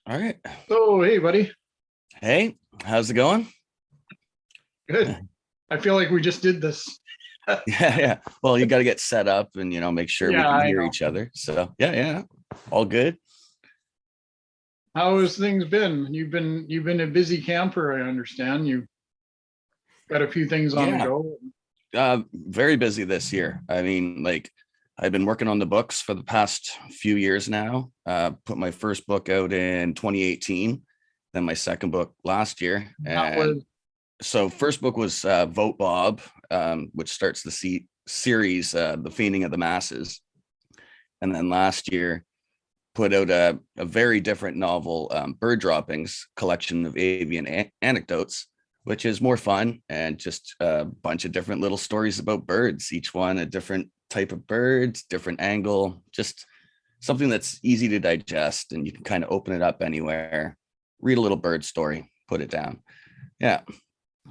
All right. So, hey, buddy. Hey, how's it going? Good. Yeah, I feel like we just did this. yeah. Well, you got to get set up and make sure we Yeah, can I hear know. each other. So, yeah. All good. How has things been? You've been a busy camper, I understand. You've got a few things on the Yeah. go. Very busy this year. I mean, I've been working on the books for the past few years now. Put my first book out in 2018, then my second book last year. That And was so first book was Vote Bob, which starts the series, The Feigning of the Masses. And then last year put out a very different novel, Bird Droppings, collection of avian anecdotes, which is more fun and just a bunch of different little stories about birds, each one a different type of bird, different angle, just something that's easy to digest and you can kind of open it up anywhere, read a little bird story, put it down. Yeah.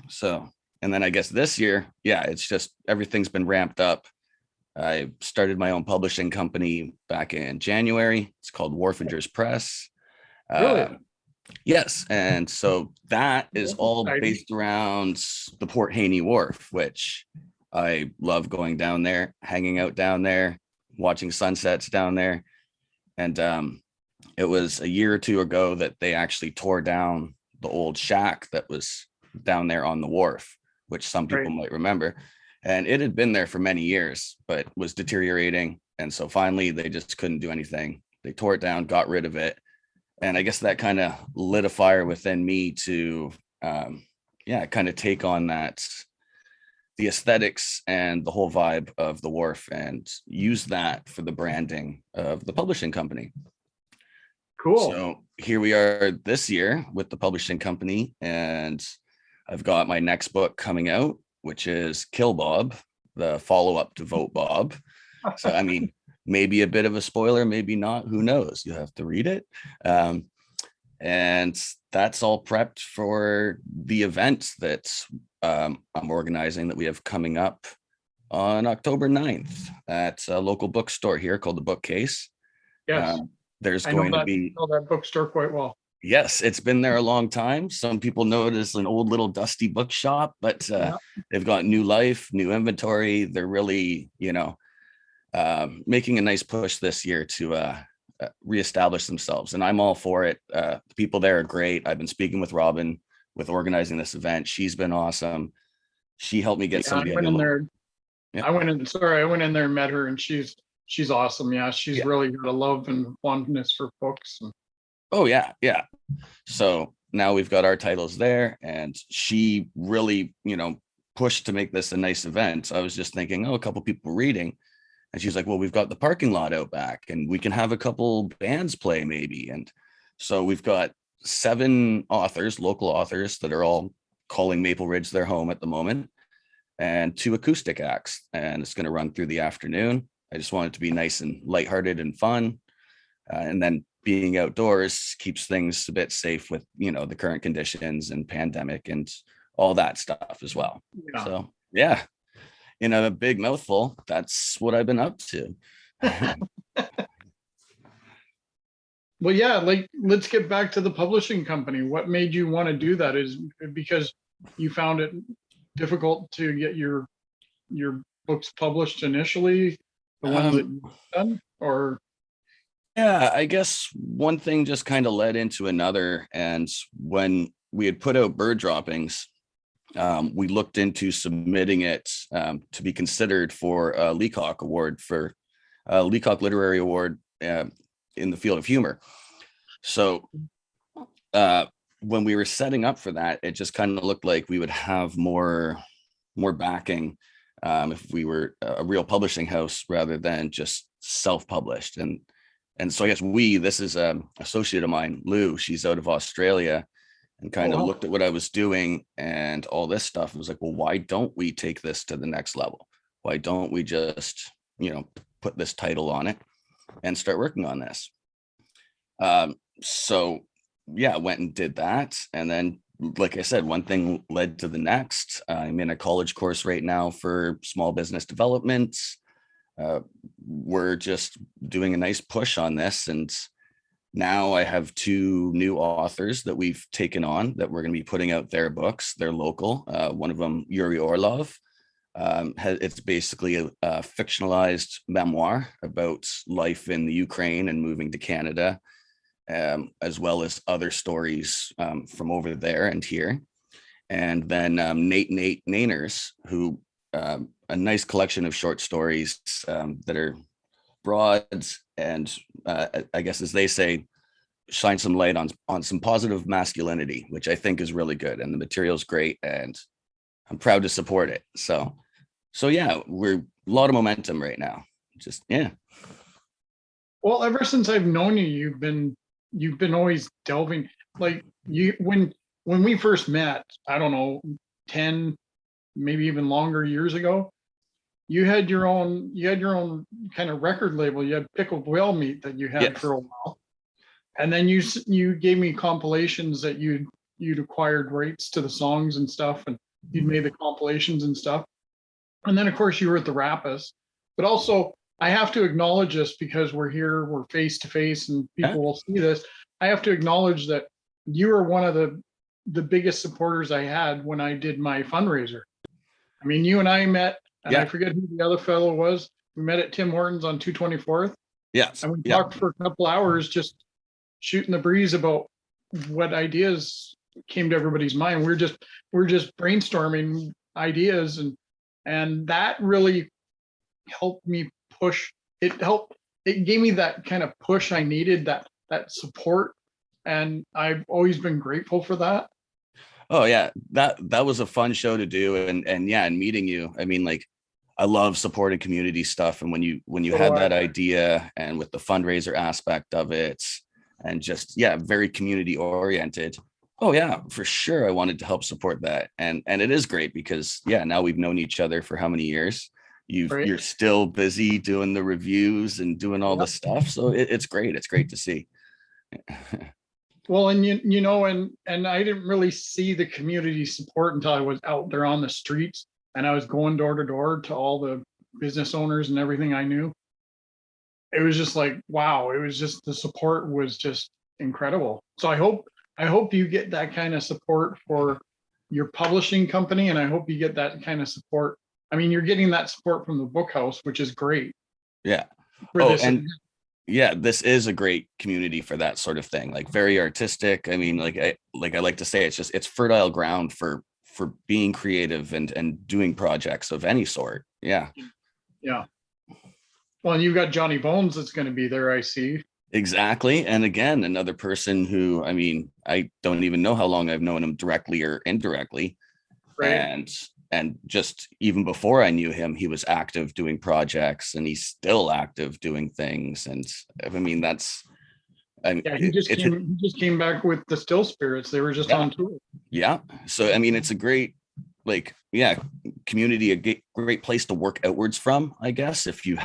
So, and then I guess this year, yeah, it's just everything's been ramped up. I started my own publishing company back in January. It's called Wharfingers Press. really Yes, and so that is all exciting. based around the Port Haney Wharf, which I love going down there, hanging out down there, watching sunsets down there. And it was a year or two ago that they actually tore down the old shack that was down there on the wharf, which some people Right. might remember. And it had been there for many years, but was deteriorating. And so finally, they just couldn't do anything. They tore it down, got rid of it. And I guess that kind of lit a fire within me to, kind of take on the aesthetics and the whole vibe of the wharf and use that for the branding of the publishing company. Cool. So here we are this year with the publishing company, and I've got my next book coming out, which is Kill Bob, the follow-up to Vote Bob. So, I mean, maybe a bit of a spoiler, maybe not, who knows? You have to read it. And that's all prepped for the event that I'm organizing that we have coming up on October 9th at a local bookstore here called The Bookcase. Yes, There's I know going to that. be, Know that bookstore quite well. yes, it's been there a long time. Some people know it as an old little dusty bookshop, but Yeah. they've got new life, new inventory. They're really, making a nice push this year to reestablish themselves, and I'm all for it. The people there are great. I've been speaking with Robin with organizing this event. She's been awesome. She helped me get Yeah, some I of the went other in little. there. Yeah. I went in. Sorry, I went in there and met her, and she's awesome. Yeah, she's Yeah. really got a love and fondness for books. Oh yeah. So now we've got our titles there, and she really, pushed to make this a nice event. So I was just thinking, oh, a couple people reading. And she's like, well, we've got the parking lot out back and we can have a couple bands play maybe. And so we've got 7 authors, local authors that are all calling Maple Ridge their home at the moment, and 2 acoustic acts. And it's going to run through the afternoon. I just want it to be nice and lighthearted and fun. And then being outdoors keeps things a bit safe with, the current conditions and pandemic and all that stuff as well. Yeah. So, yeah, in a big mouthful, that's what I've been up to. Well, yeah, like let's get back to the publishing company. What made you want to do that? Is it because you found it difficult to get your books published initially, the ones that Um, you've done, or yeah, I guess one thing just kind of led into another. And when we had put out Bird Droppings, we looked into submitting it to be considered for a Leacock Award, for a Leacock Literary Award in the field of humor. So when we were setting up for that, it just kind of looked like we would have more backing if we were a real publishing house rather than just self-published. And so I guess this is an associate of mine, Lou. She's out of Australia, and kind of wow. looked at what I was doing and all this stuff. I was like, well, why don't we take this to the next level? Why don't we just, put this title on it and start working on this? So yeah, I went and did that. And then, like I said, one thing led to the next. I'm in a college course right now for small business development. We're just doing a nice push on this, and now I have two new authors that we've taken on that we're going to be putting out their books. They're local. One of them, Yuri Orlov. It's basically a fictionalized memoir about life in the Ukraine and moving to Canada, as well as other stories from over there and here. And then Nate Nainers, who a nice collection of short stories that are broad and I guess, as they say, shine some light on some positive masculinity, which I think is really good. And the material's great, and I'm proud to support it. So yeah, we're a lot of momentum right now. Just yeah. Well, ever since I've known you, you've been always delving, like you when we first met, I don't know, 10, maybe even longer years ago, you had your own kind of record label. You had Pickled Whale Meat that you had Yes. for a while. And then you gave me compilations that you'd acquired rights to the songs and stuff, and you'd made the compilations and stuff. And then of course you were at the Rappists. But also I have to acknowledge this because we're here, we're face to face, and people will see this. I have to acknowledge that you were one of the biggest supporters I had when I did my fundraiser. I mean, you and I met, and I forget who the other fellow was. We met at Tim Hortons on 224th. Yes. And we talked for a couple hours, just shooting the breeze about what ideas came to everybody's mind. We're just brainstorming ideas, and that really helped me push. It gave me that kind of push I needed, that support, and I've always been grateful for that. Oh yeah, that was a fun show to do, and yeah, and meeting you. I mean, like, I love supporting community stuff, and when you had that idea, and with the fundraiser aspect of it, and just very community oriented. Oh yeah, for sure, I wanted to help support that, and it is great because now we've known each other for how many years? You're still busy doing the reviews and doing all the stuff, so it's great. It's great to see. Well, and you know, and I didn't really see the community support until I was out there on the streets, and I was going door to door to all the business owners and everything I knew. It was just like, wow, it was just, the support was just incredible. So I hope you get that kind of support for your publishing company, and I hope you get that kind of support. I mean, you're getting that support from the book house, which is great. Yeah. This is a great community for that sort of thing. Like, very artistic. I mean, I like to say, it's fertile ground for being creative and doing projects of any sort. Yeah. Yeah. Well, and you've got Johnny Bones that's going to be there, I see. Exactly. And again, another person who, I mean, I don't even know how long I've known him directly or indirectly. Right. And just even before I knew him, he was active doing projects, and he's still active doing things. And I mean, he just came back with the Still Spirits. They were just on tour. Yeah. So I mean, it's a great, community, a great place to work outwards from, I guess, if you're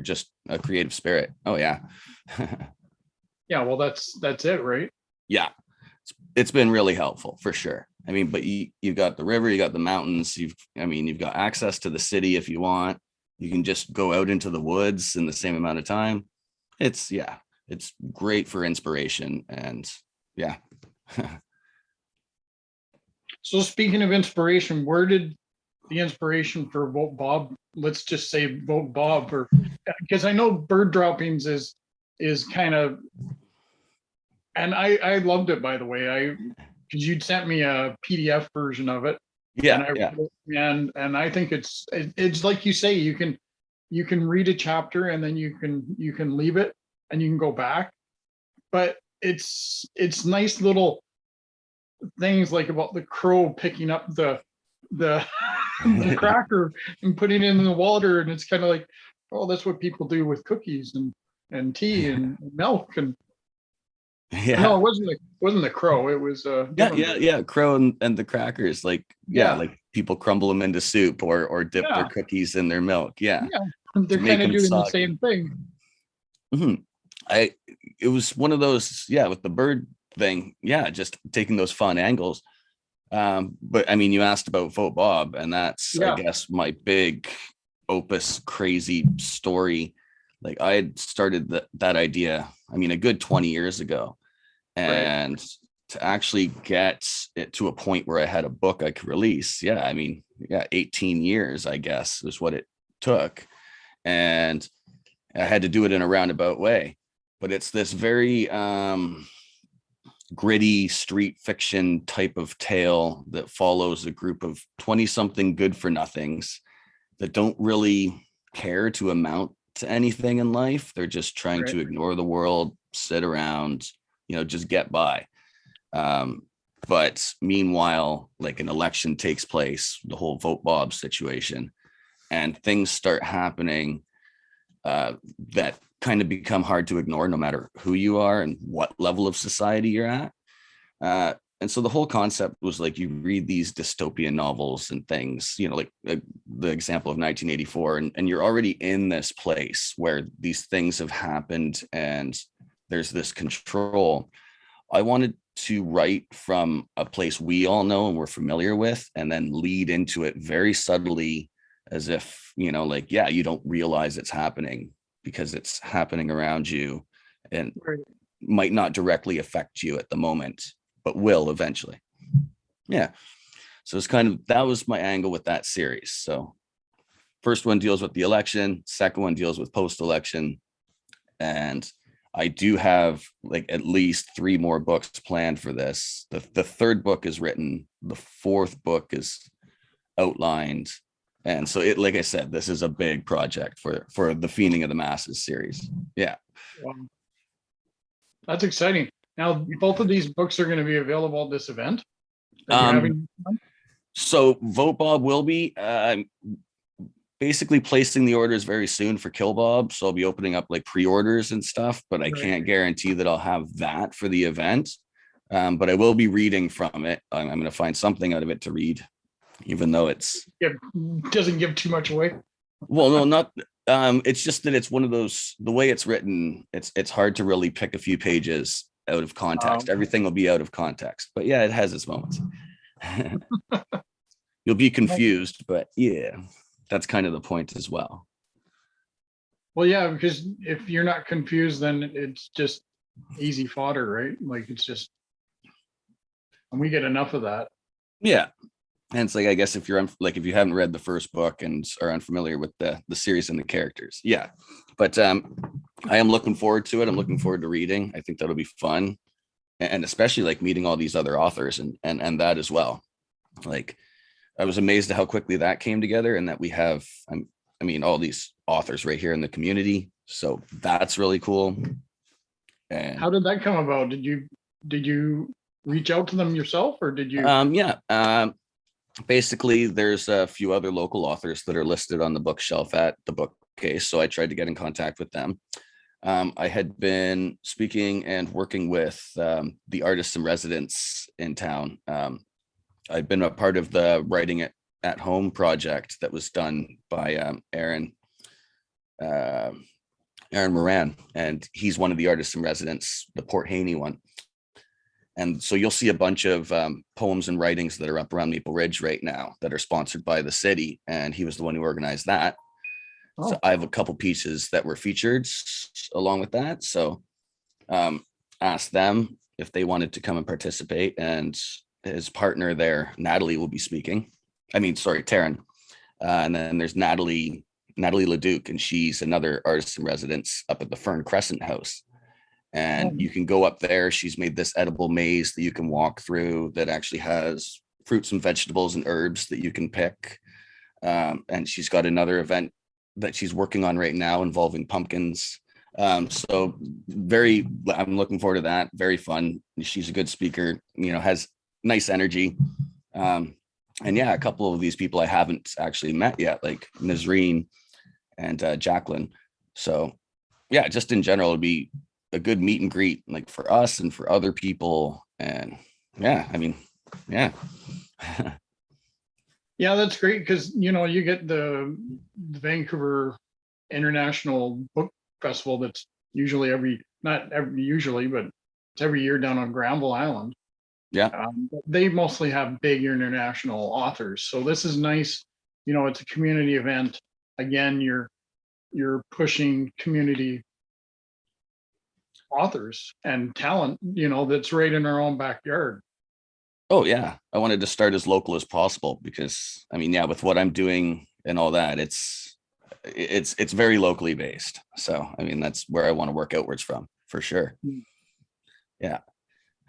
just a creative spirit. Oh yeah. Yeah, well, that's it, right? Yeah, it's been really helpful for sure. I mean, but you've got the river, you got the mountains, you've got access to the city if you want. You can just go out into the woods in the same amount of time. It's great for inspiration, and yeah. So speaking of inspiration, where did the inspiration for Vote Bob, let's just say Vote Bob, or because I know bird droppings is kind of, and I loved it, by the way, because you'd sent me a PDF version of it. And I think it's like you say, you can read a chapter and then you can leave it and you can go back, but it's nice little things, like about the crow picking up the the cracker and putting it in the water, and it's kind of like, oh, that's what people do with cookies and tea and milk. And no, it wasn't the crow, it was crow and the crackers, like people crumble them into soup or dip their cookies in their milk. They're kind of doing the same thing. It was one of those, with the bird thing, just taking those fun angles. But I mean, you asked about Vote Bob, and that's I guess my big opus crazy story. Like I had started that idea, I mean, a good 20 years ago. Right. And to actually get it to a point where I had a book I could release, yeah, I mean, yeah, 18 years, I guess, is what it took. And I had to do it in a roundabout way. But it's this very gritty street fiction type of tale that follows a group of 20 something good for nothings that don't really care to amount to anything in life. They're just trying Right. to ignore the world, sit around, just get by. But meanwhile, like an election takes place, the whole vote Bob situation, and things start happening that kind of become hard to ignore no matter who you are and what level of society you're at. And so the whole concept was like, you read these dystopian novels and things, like the example of 1984, and you're already in this place where these things have happened and there's this control. I wanted to write from a place we all know and we're familiar with, and then lead into it very subtly, as if, like, yeah, you don't realize it's happening because it's happening around you and Right. might not directly affect you at the moment, but will eventually. Yeah. So it's that was my angle with that series. So first one deals with the election, second one deals with post-election. And I do have like at least 3 more books planned for this. The third book is written, the fourth book is outlined. And so like I said, this is a big project for the Fiending of the Masses series. Yeah. Wow. That's exciting. Now, both of these books are going to be available at this event that you're having. So Vote Bob will be basically placing the orders very soon for Kill Bob. So I'll be opening up like pre-orders and stuff, but I can't guarantee that I'll have that for the event. But I will be reading from it. I'm going to find something out of it to read, even though it doesn't give too much away. Well, no, not. It's just that it's one of those. The way it's written, it's hard to really pick a few pages out of context. Everything will be out of context, but yeah, it has its moments. You'll be confused, but yeah, that's kind of the point as well. Well, yeah, because if you're not confused, then it's just easy fodder, right? Like it's just, and we get enough of that. Yeah. And it's like, I guess if you're if you haven't read the first book and are unfamiliar with the series and the characters. Yeah. But I am looking forward to it. I'm looking forward to reading. I think that'll be fun. And especially like meeting all these other authors and that as well. Like I was amazed at how quickly that came together, and that we have, I mean, all these authors right here in the community. So that's really cool. And how did that come about? Did you reach out to them yourself, or did you? Basically, there's a few other local authors that are listed on the bookshelf at the bookcase. So I tried to get in contact with them. I had been speaking and working with the artists in residence in town. I'd been a part of the Writing It at Home project that was done by Aaron Moran, and he's one of the artists in residence, the Port Haney one. And so you'll see a bunch of poems and writings that are up around Maple Ridge right now that are sponsored by the city. And he was the one who organized that. Oh. So I have a couple pieces that were featured along with that. So asked them if they wanted to come and participate. And his partner there, Natalie, will be speaking. Taryn. And then there's Natalie LeDuc, and she's another artist in residence up at the Fern Crescent House. And you can go up there. She's made this edible maze that you can walk through that actually has fruits and vegetables and herbs that you can pick. And she's got another event that she's working on right now involving pumpkins. So I'm looking forward to that. Very fun. She's a good speaker, has nice energy. And yeah, a couple of these people I haven't actually met yet, like Nazreen and Jacqueline. So yeah, just in general, it'd be a good meet and greet, like for us and for other people. And yeah, yeah. Yeah, that's great, because you get the Vancouver International Book Festival that's usually not every but it's every year down on Granville Island. Yeah. They mostly have big international authors. So this is nice. It's a community event. Again, you're you're pushing community authors and talent, that's right in our own backyard. Oh yeah, I wanted to start as local as possible because I mean, yeah, with what I'm doing and all that, it's very locally based. So I mean, that's where I want to work outwards from for sure. Yeah.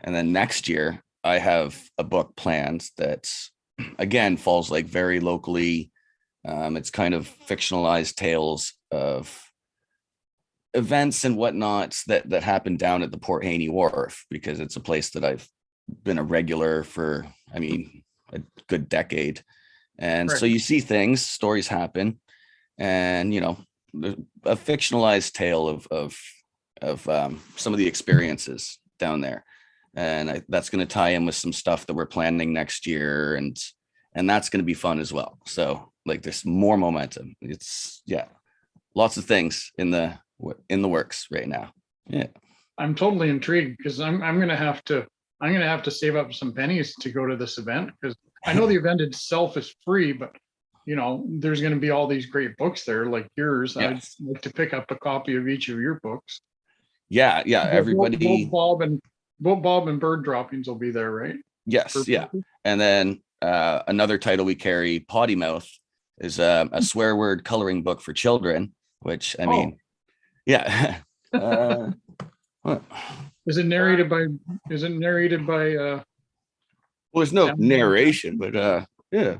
And then next year I have a book planned that again falls like very locally. It's kind of fictionalized tales of events and whatnot that happened down at the Port Haney Wharf, because it's a place that I've been a regular for, I mean, a good decade. And Right. so you see things, stories happen, and a fictionalized tale of some of the experiences down there. And that's going to tie in with some stuff that we're planning next year, and that's going to be fun as well. So like there's more momentum. It's lots of things in the works right now. Yeah. I'm totally intrigued because I'm gonna have to save up some pennies to go to this event, because I know the event itself is free, but there's going to be all these great books there like yours. Yes. I'd like to pick up a copy of each of your books. Yeah. Everybody. Both Bob and Bird Droppings will be there, right? Yes. Yeah. And then another title we carry, Potty Mouth, is a swear word coloring book for children, which I mean, yeah. What? Is it narrated by Well, there's no narration, but yeah.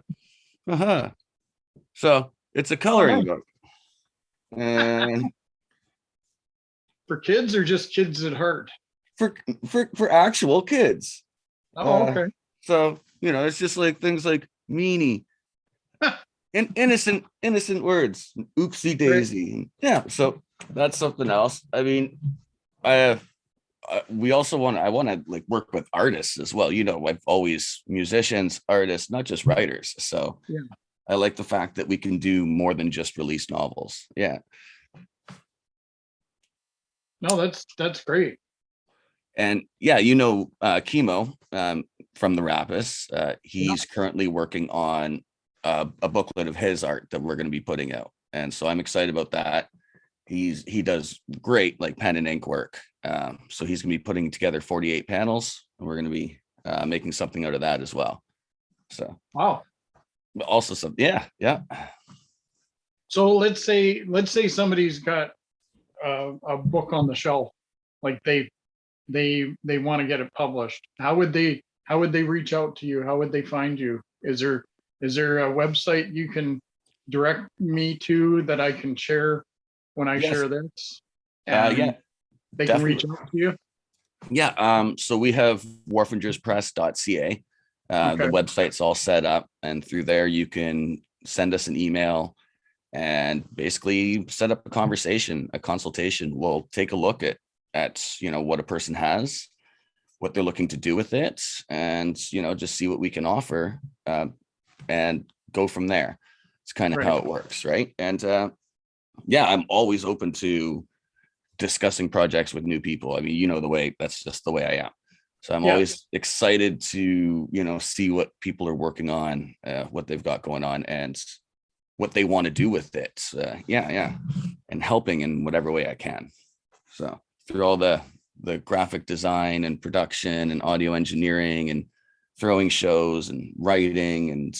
So it's a coloring book. And for kids or just kids at heart? For actual kids. Okay. So it's just like things like meanie and innocent words, oopsie daisy. Right. Yeah, so that's something else. I mean, I want to like work with artists as well. I've always musicians, artists, not just writers. So yeah. I like the fact that we can do more than just release novels. Yeah. No, that's great. And yeah, Chemo from the Rappists, he's currently working on a booklet of his art that we're going to be putting out. And so I'm excited about that. He does great like pen and ink work. So he's going to be putting together 48 panels, and we're going to be making something out of that as well. So wow. But also some, yeah. So let's say somebody's got a book on the shelf, like they want to get it published. How would they reach out to you? How would they find you? Is there a website you can direct me to that I can share when I share this? And yeah, they can reach out to you. Yeah. So we have wharfingerspress.ca. The website's all set up, and through there you can send us an email and basically set up a conversation, a consultation. We'll take a look at what a person has, what they're looking to do with it, and just see what we can offer, and go from there. It's kind of how it works, right? And I'm always open to discussing projects with new people. I mean, that's just the way I am. So I'm always excited to see what people are working on, what they've got going on, and what they want to do with it. And helping in whatever way I can. So through all the graphic design and production and audio engineering and throwing shows and writing, and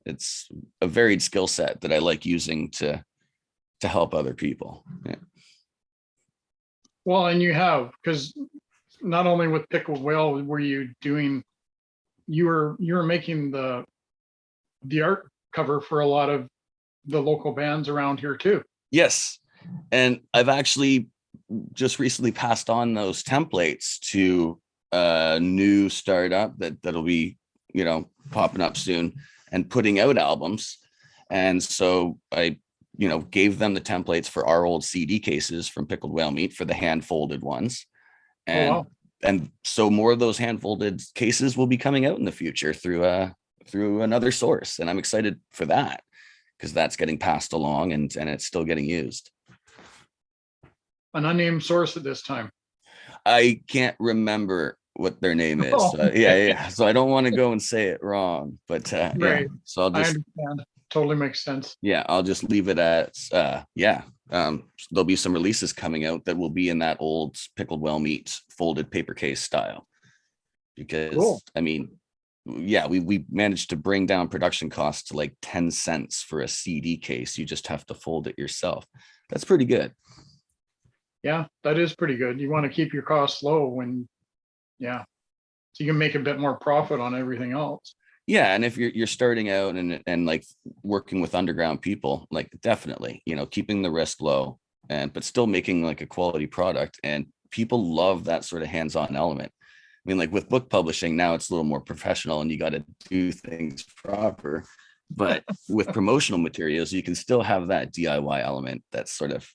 it's a varied skill set that I like using to help other people. Yeah. Well, and you have, because not only with Pickled Whale were you were making the art cover for a lot of the local bands around here too. Yes. And I've actually just recently passed on those templates to a new startup that'll be, popping up soon and putting out albums. And so I, gave them the templates for our old CD cases from Pickled Whale Meat for the hand folded ones. And and so more of those hand folded cases will be coming out in the future through another source. And I'm excited for that, because that's getting passed along and it's still getting used. An unnamed source at this time. I can't remember what their name is. So I don't want to go and say it wrong, but right. So I'll just, I understand. totally makes sense. Yeah, I'll just leave it at there'll be some releases coming out that will be in that old pickled whale meat folded paper case style. Because Cool. I mean, yeah, we managed to bring down production costs to like 10 cents for a CD case. You just have to fold it yourself. That's pretty good. Yeah, that is pretty good. You want to keep your costs low when, yeah, so you can make a bit more profit on everything else. Yeah, and if you're starting out and like working with underground people, like definitely, keeping the risk low and but still making like a quality product, and people love that sort of hands-on element. I mean, like with book publishing now, it's a little more professional and you got to do things proper. But with promotional materials, you can still have that DIY element. That's sort of,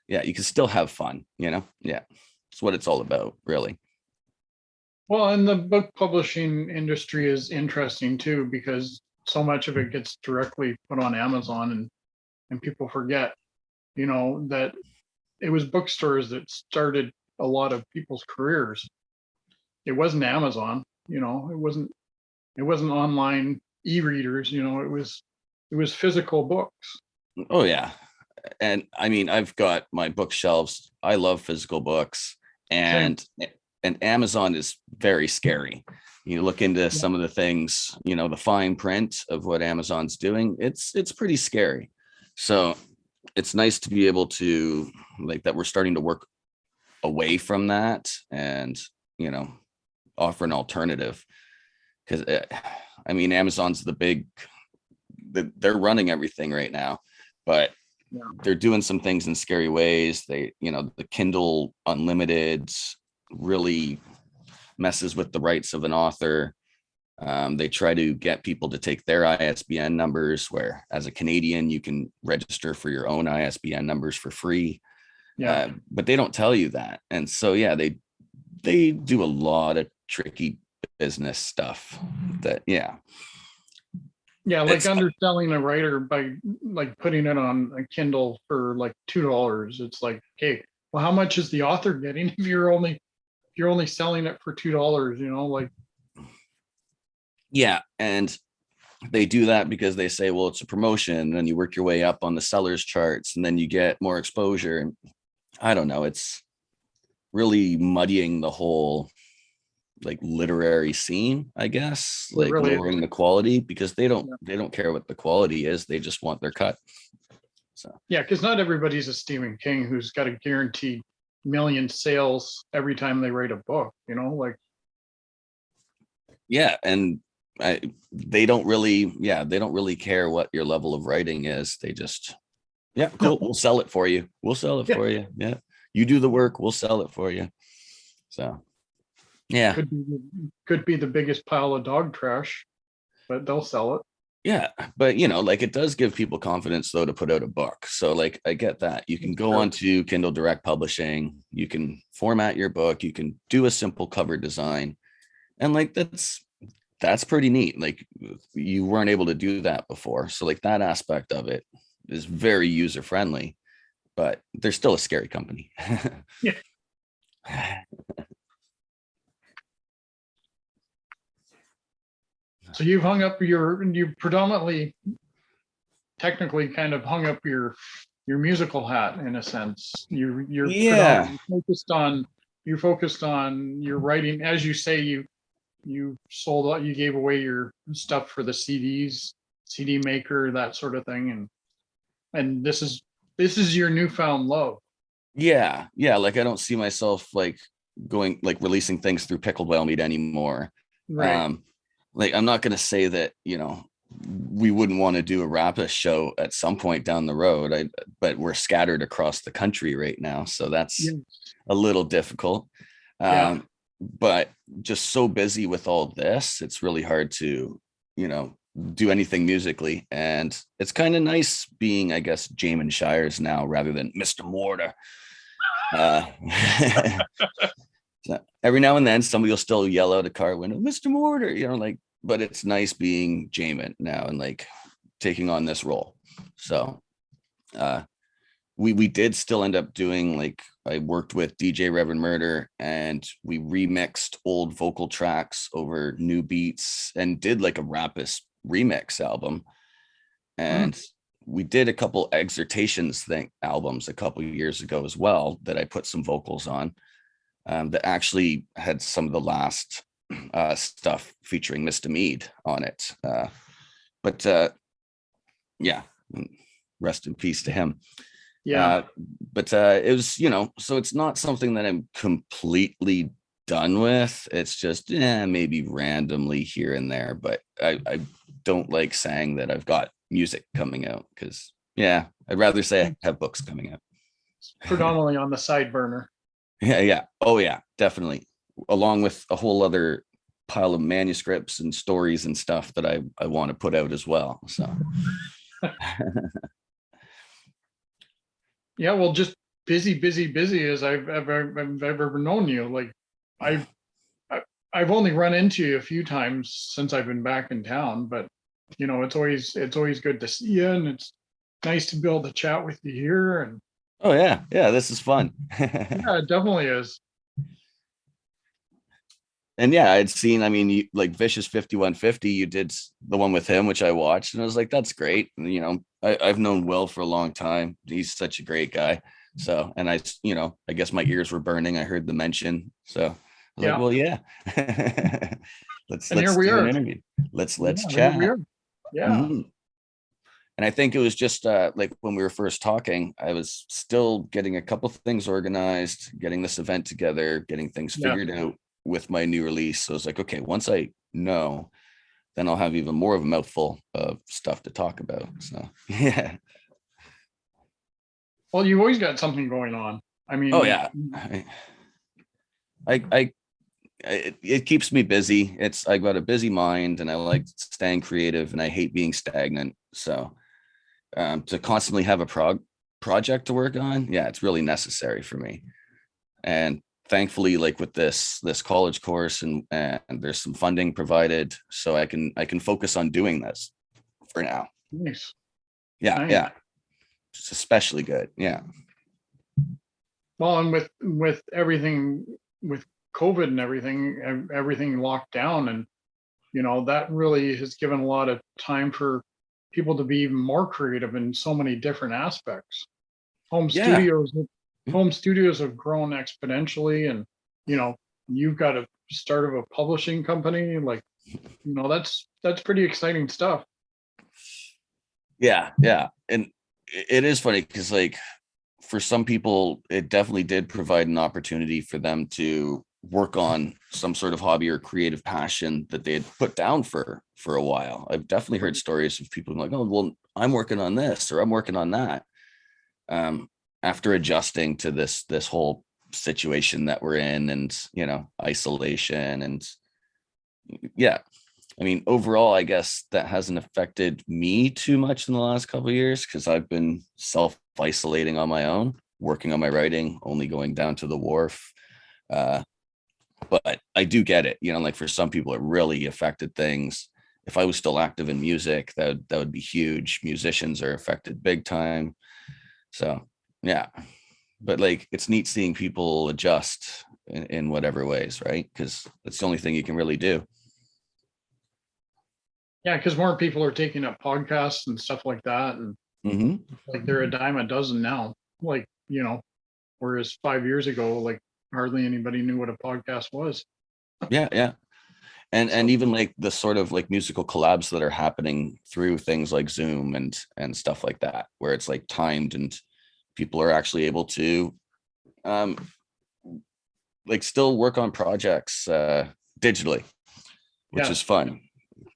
yeah, you can still have fun, Yeah, it's what it's all about, really. Well, and the book publishing industry is interesting too, because so much of it gets directly put on Amazon, and people forget, that it was bookstores that started a lot of people's careers. It wasn't Amazon, it wasn't online e-readers, it was physical books. Oh yeah. And I mean, I've got my bookshelves. I love physical books, Same. and Amazon is very scary. You look into Yeah. some of the things, the fine print of what Amazon's doing. It's pretty scary. So it's nice to be able to like that we're starting to work away from that and offer an alternative, because I mean, Amazon's they're running everything right now, but Yeah. they're doing some things in scary ways. The Kindle Unlimited really messes with the rights of an author. They try to get people to take their ISBN numbers, where as a Canadian, you can register for your own ISBN numbers for free. Yeah. But they don't tell you that. And so, yeah, they do a lot of tricky business stuff that, yeah. Yeah, like It's underselling a writer by like putting it on a Kindle for like $2. It's like, okay, well, how much is the author getting if you're only selling it for $2? Like, yeah. And they do that because they say, well, it's a promotion, and then you work your way up on the sellers charts and then you get more exposure. And I don't know, it's really muddying the whole like literary scene, I guess, it like really is. lowering the quality, because they Yeah. don't care what the quality is. They just want their cut. So Yeah, because not everybody's a Stephen King who's got a guaranteed million sales every time they write a book, like, yeah, and they don't really care what your level of writing is. They just, yeah, no. cool, we'll sell it for you. We'll sell it Yeah, for you. Yeah, you do the work, we'll sell it for you. So yeah, could be the biggest pile of dog trash, but they'll sell it. yeah, but like it does give people confidence though to put out a book. So like I get that. You can That's go true. on to Kindle Direct Publishing, you can format your book, you can do a simple cover design, and like that's pretty neat. Like you weren't able to do that before. So like that aspect of it is very user friendly, but they're still a scary company. Yeah. So you predominantly, technically, kind of hung up your musical hat in a sense. You're Yeah. predominantly focused on your writing. As you say, you sold out, you gave away your stuff for the CDs, CD maker, that sort of thing, and this is your newfound love. Yeah. Yeah. Like I don't see myself like going like releasing things through Pickled Whale Meat anymore. Right. Um, like I'm not gonna say that, we wouldn't want to do a Rappists show at some point down the road. But we're scattered across the country right now. So Yeah. that's a little difficult. Yeah. But just so busy with all this, it's really hard to, do anything musically. And it's kind of nice being, I guess, Jaimen Shires now rather than Mr. Morder. Uh, so every now and then somebody will still yell out a car window, Mr. Morder, like, but it's nice being Jaimen now and like taking on this role. So we did still end up doing, like, I worked with DJ Reverend Murder and we remixed old vocal tracks over new beats and did like a Rappists remix album. And we did a couple exhortations albums a couple of years ago as well that I put some vocals on, that actually had some of the last stuff featuring Mr. Mead on it. But yeah, rest in peace to him. Yeah. But it was, so it's not something that I'm completely done with. It's just maybe randomly here and there, but I don't like saying that I've got music coming out, because I'd rather say I have books coming out. Predominantly on the side burner. Yeah. Oh yeah, definitely. Along with a whole other pile of manuscripts and stories and stuff that I want to put out as well. So yeah, well, just busy as I've ever known you. Like I've only run into you a few times since I've been back in town, but it's always good to see you, and it's nice to be able to chat with you here. And oh yeah, this is fun. yeah, it definitely is. And yeah, I'd seen, you like Vicious 5150, you did the one with him, which I watched, and I was like, that's great. And, I've known Will for a long time. He's such a great guy. So, and I guess my ears were burning. I heard the mention. So I was like, well, yeah, let's do an interview. Let's chat. Yeah. Mm-hmm. And I think it was just like when we were first talking, I was still getting a couple things organized, getting this event together, getting things figured out with my new release. So I was like, okay, once I know, then I'll have even more of a mouthful of stuff to talk about. So yeah. Well, you've always got something going on. I mean, oh yeah, it keeps me busy. I got a busy mind, and I like staying creative, and I hate being stagnant. So to constantly have a project to work on, it's really necessary for me. And thankfully, like with this college course, and there's some funding provided, so I can focus on doing this for now. Nice. Yeah. It's especially good. Yeah. Well, and with everything, with COVID and everything locked down, and that really has given a lot of time for people to be even more creative in so many different aspects. Home studios have grown exponentially, and you've got a start of a publishing company. Like, that's pretty exciting stuff. Yeah. And it is funny because, like, for some people, it definitely did provide an opportunity for them to work on some sort of hobby or creative passion that they had put down for a while. I've definitely heard stories of people like, oh, well, I'm working on this or I'm working on that. After adjusting to this whole situation that we're in, and isolation, and overall, I guess that hasn't affected me too much in the last couple of years, because I've been self-isolating on my own, working on my writing, only going down to the wharf. But I do get it, like for some people it really affected things. If I was still active in music, that would be huge. Musicians are affected big time. So yeah, but like, it's neat seeing people adjust in whatever ways, right? Because that's the only thing you can really do. Yeah, because more people are taking up podcasts and stuff like that, and like they're a dime a dozen now. Like, whereas 5 years ago, like hardly anybody knew what a podcast was. Yeah. And even like the sort of like musical collabs that are happening through things like Zoom and stuff like that, where it's like timed, and people are actually able to like still work on projects digitally, which is fun.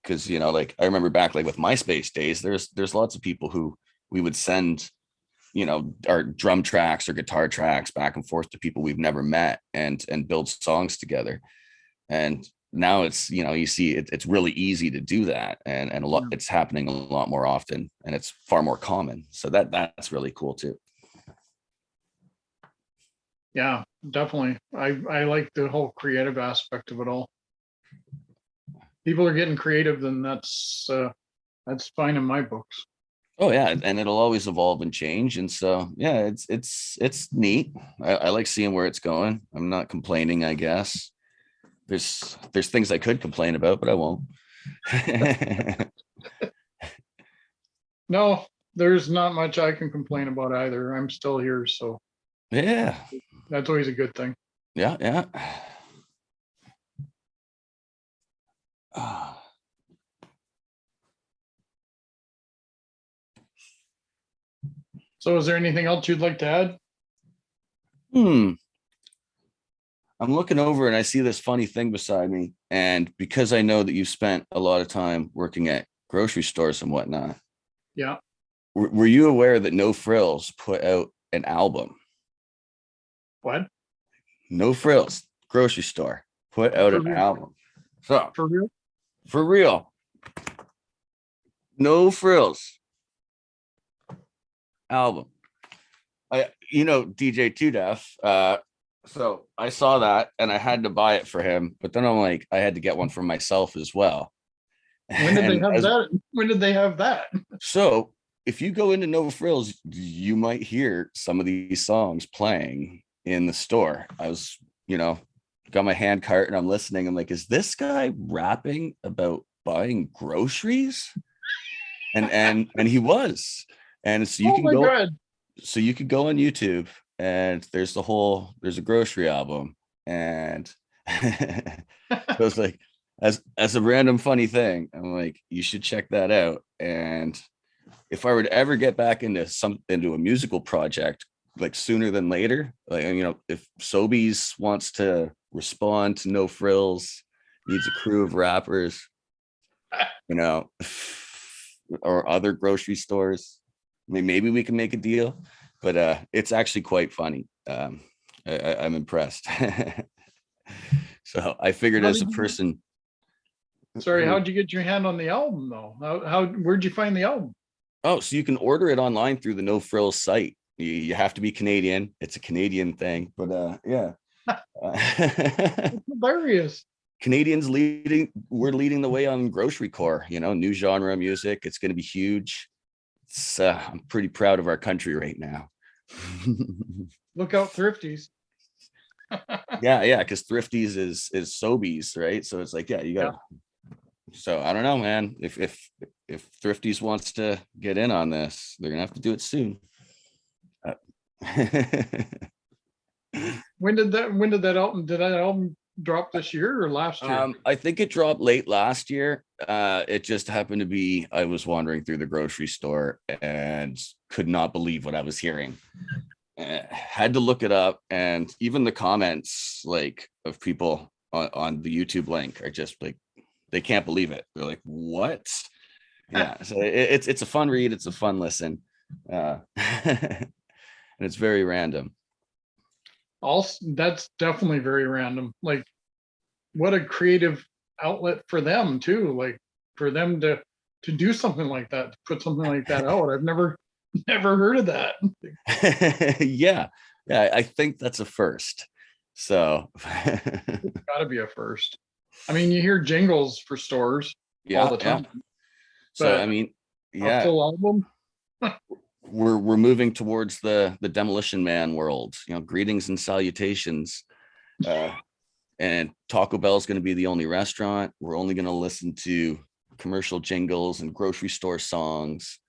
Because like I remember back like with MySpace days, there's lots of people who we would send our drum tracks or guitar tracks back and forth to people we've never met, and build songs together. And now it's you see it's really easy to do that, and a lot it's happening a lot more often, and it's far more common. So that's really cool too. Yeah, definitely. I like the whole creative aspect of it all. People are getting creative, then that's fine in my books. Oh yeah, and it'll always evolve and change, and so yeah, it's neat. I like seeing where it's going. I'm not complaining, I guess. There's things I could complain about, but I won't. No, there's not much I can complain about either. I'm still here, so Yeah. that's always a good thing. Yeah. Yeah. Ah. So is there anything else you'd like to add? I'm looking over and I see this funny thing beside me. And because I know that you spent a lot of time working at grocery stores and whatnot, Yeah. were you aware that No Frills put out an album? What? No Frills grocery store put out For an real? album. So For real? for real, No Frills album. DJ Two Def. So I saw that and I had to buy it for him, but then I'm like, I had to get one for myself as well. When did they And have that? When did they have that? so if you go into No Frills, you might hear some of these songs playing in the store. I was, got my hand cart and I'm listening. I'm like, is this guy rapping about buying groceries? And he was. And so Oh my God. you could go on YouTube and there's a grocery album. And so it's like, as a random funny thing, I'm like, you should check that out. And if I were to ever get back into a musical project, like sooner than later, like, if Sobeys wants to respond to No Frills, needs a crew of rappers, you know, or other grocery stores, maybe we can make a deal. But it's actually quite funny. I'm impressed. So I figured How as a did you, person. sorry, how'd you get your hand on the album though? Where'd you find the album? Oh, so you can order it online through the No Frills site. You have to be Canadian. It's a Canadian thing, but yeah. It's hilarious. We're leading the way on grocery core, new genre of music. It's going to be huge. I'm pretty proud of our country right now. Look out, Thrifties. Yeah, because Thrifties is Sobeys, right? So it's like, yeah, you got. So I don't know, man. If Thrifties wants to get in on this, they're gonna have to do it soon. When did that album drop this year or last year? I think it dropped late last year. It just happened to be I was wandering through the grocery store and could not believe what I was hearing. Had to look it up, and even the comments like of people on the YouTube link are just like, they can't believe it. They're like, what? Yeah. So it's a fun read. It's a fun listen. And it's very random. Also, that's definitely very random. Like, what a creative outlet for them too. Like, for them to do something like that, to put something like that out. I've never heard of that. Yeah. I think that's a first. So It's got to be a first. I mean, you hear jingles for stores all the time. So I mean, a full album. we're moving towards the Demolition Man world. Greetings and salutations. And Taco Bell is going to be the only restaurant. We're only going to listen to commercial jingles and grocery store songs.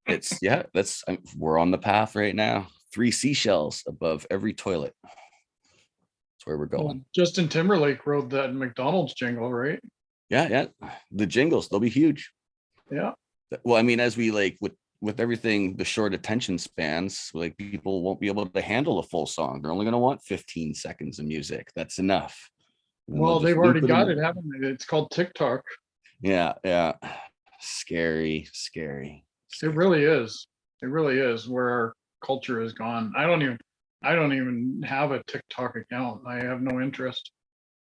We're on the path right now. 3 seashells above every toilet. That's where we're going. Well, Justin Timberlake wrote that McDonald's jingle, right? Yeah. The jingles, they'll be huge. Yeah. Well, I mean, as we like with everything, the short attention spans, like people won't be able to handle a full song. They're only going to want 15 seconds of music. That's enough. Well, they've already got it, haven't they? It's called TikTok. Yeah. Scary. It really is. It really is where our culture has gone. I don't even have a TikTok account. I have no interest.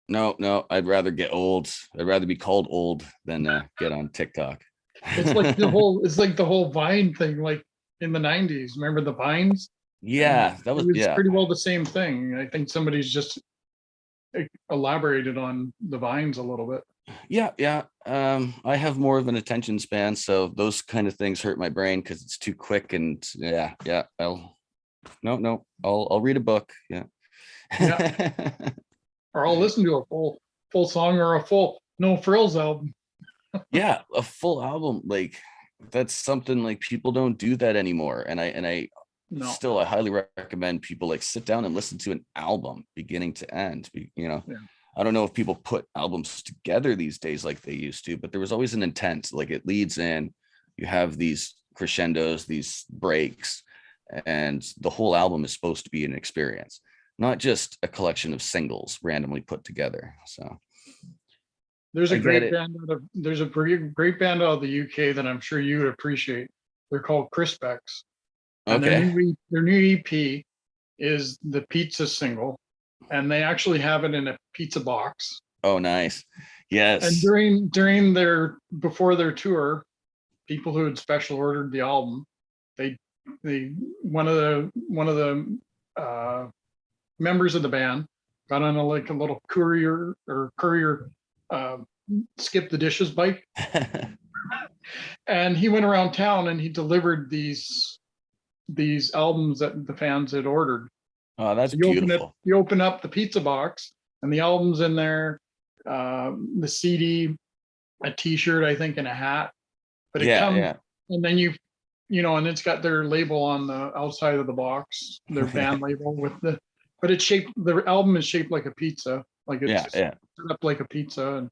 No, I'd rather get old. I'd rather be called old than get on TikTok. It's like the whole Vine thing, like in the 90s. Remember the Vines? Yeah, it was pretty well the same thing. I think somebody's just elaborated on the Vines a little bit. Yeah. I have more of an attention span, so those kind of things hurt my brain because it's too quick. And yeah. I'll read a book. Yeah. Or I'll listen to a full song or a full No Frills album. Yeah, a full album. Like that's something like people don't do that anymore. And I No. still, I highly recommend people like sit down and listen to an album beginning to end. Yeah. I don't know if people put albums together these days like they used to, but there was always an intent. Like it leads in, you have these crescendos, these breaks, and the whole album is supposed to be an experience, not just a collection of singles randomly put together. So There's I a get great it. band there's a great band out of the UK that I'm sure you would appreciate. They're called Crispecks, and Okay. their new EP is the Pizza single, and they actually have it in a pizza box. Oh, nice. And Yes. during their before their tour, people who had special ordered the album, they one of the members of the band got on a little courier uh, skip the dishes bike, and he went around town and he delivered these albums that the fans had ordered. Oh, that's So beautiful. you open up the pizza box, and the album's in there, the CD, a T-shirt, I think, and a hat. But it Yeah, comes, yeah. and then and it's got their label on the outside of the box, their band label but it's shaped. The album is shaped like a pizza, like it's Yeah, yeah. set up like a pizza, and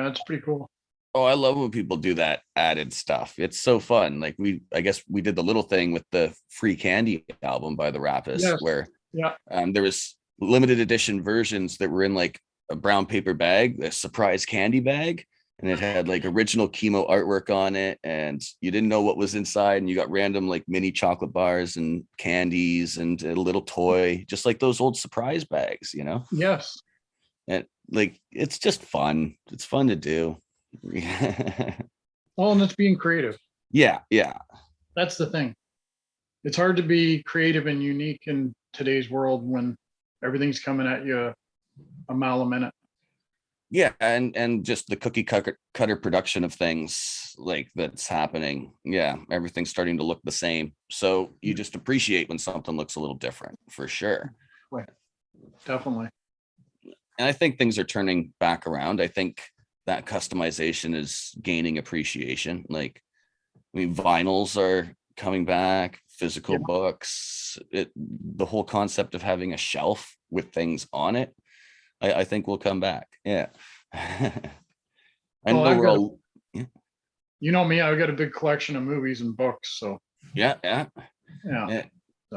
it's pretty cool. Oh, I love when people do that added stuff. It's so fun. Like I guess we did the little thing with the Free Candy album by the Rappists, Yes, where yeah, there was limited edition versions that were in like a brown paper bag, a surprise candy bag, and it had like original chemo artwork on it, and you didn't know what was inside, and you got random like mini chocolate bars and candies and a little toy, just like those old surprise bags, yes. And like it's just fun. It's fun to do. Yeah, Oh, and it's being creative. yeah. That's the thing. It's hard to be creative and unique in today's world when everything's coming at you a mile a minute. Yeah, and just the cookie cutter production of things like that's happening. Yeah, everything's starting to look the same. So you just appreciate when something looks a little different, for sure. Definitely. And I think things are turning back around. I think that customization is gaining appreciation. Like, I mean, vinyls are coming back, physical Yeah. books, the whole concept of having a shelf with things on it, I think will come back. Yeah. I Well, know we're all, yeah, you know me, I've got a big collection of movies and books. So yeah. yeah.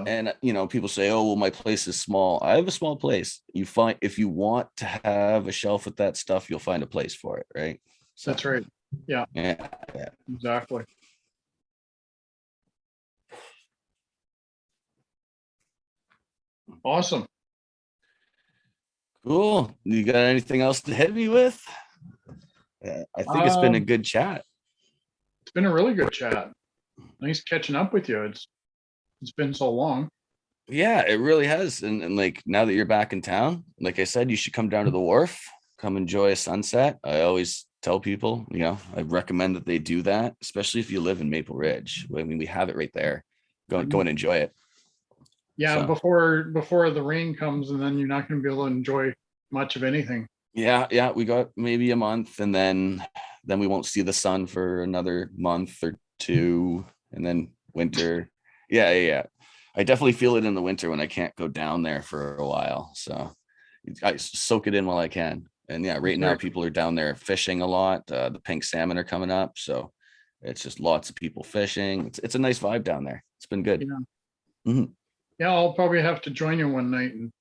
And, So, people say, oh, well, my place is small. I have a small place. If you want to have a shelf with that stuff, you'll find a place for it, right? So, that's right. Yeah, yeah. exactly. Awesome. Cool. You got anything else to hit me with? I think it's been a Um, good chat. It's been a really good chat. Nice catching up with you. It's been so long. Yeah, it really has. And like now that you're back in town, like I said, you should come down to the wharf, come enjoy a sunset. I always tell people, I recommend that they do that, especially if you live in Maple Ridge. I mean, we have it right there. Go and enjoy it. Yeah, So, before the rain comes, and then you're not going to be able to enjoy much of anything. yeah, we got maybe a month, and then we won't see the sun for another month or two, and then winter. Yeah. I definitely feel it in the winter when I can't go down there for a while. So I soak it in while I can. And yeah, right now people are down there fishing a lot. The pink salmon are coming up, so it's just lots of people fishing. It's a nice vibe down there. It's been good. Yeah. Mhm. Yeah, I'll probably have to join you one night. And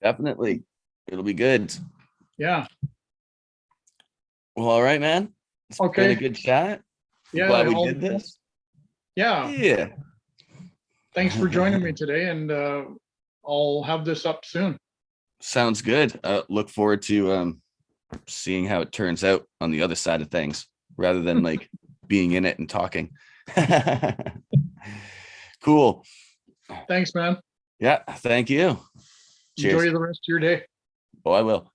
Definitely, it'll be good. yeah. Well, all right, man. It's been a Okay. good chat. I'm Yeah. glad we did this. Yeah. Yeah. Thanks for joining me today, and I'll have this up soon. Sounds good. Look forward to seeing how it turns out on the other side of things, rather than like being in it and talking. Cool. Thanks, man. Yeah. Thank you. Cheers. Enjoy the rest of your day. Oh, I will.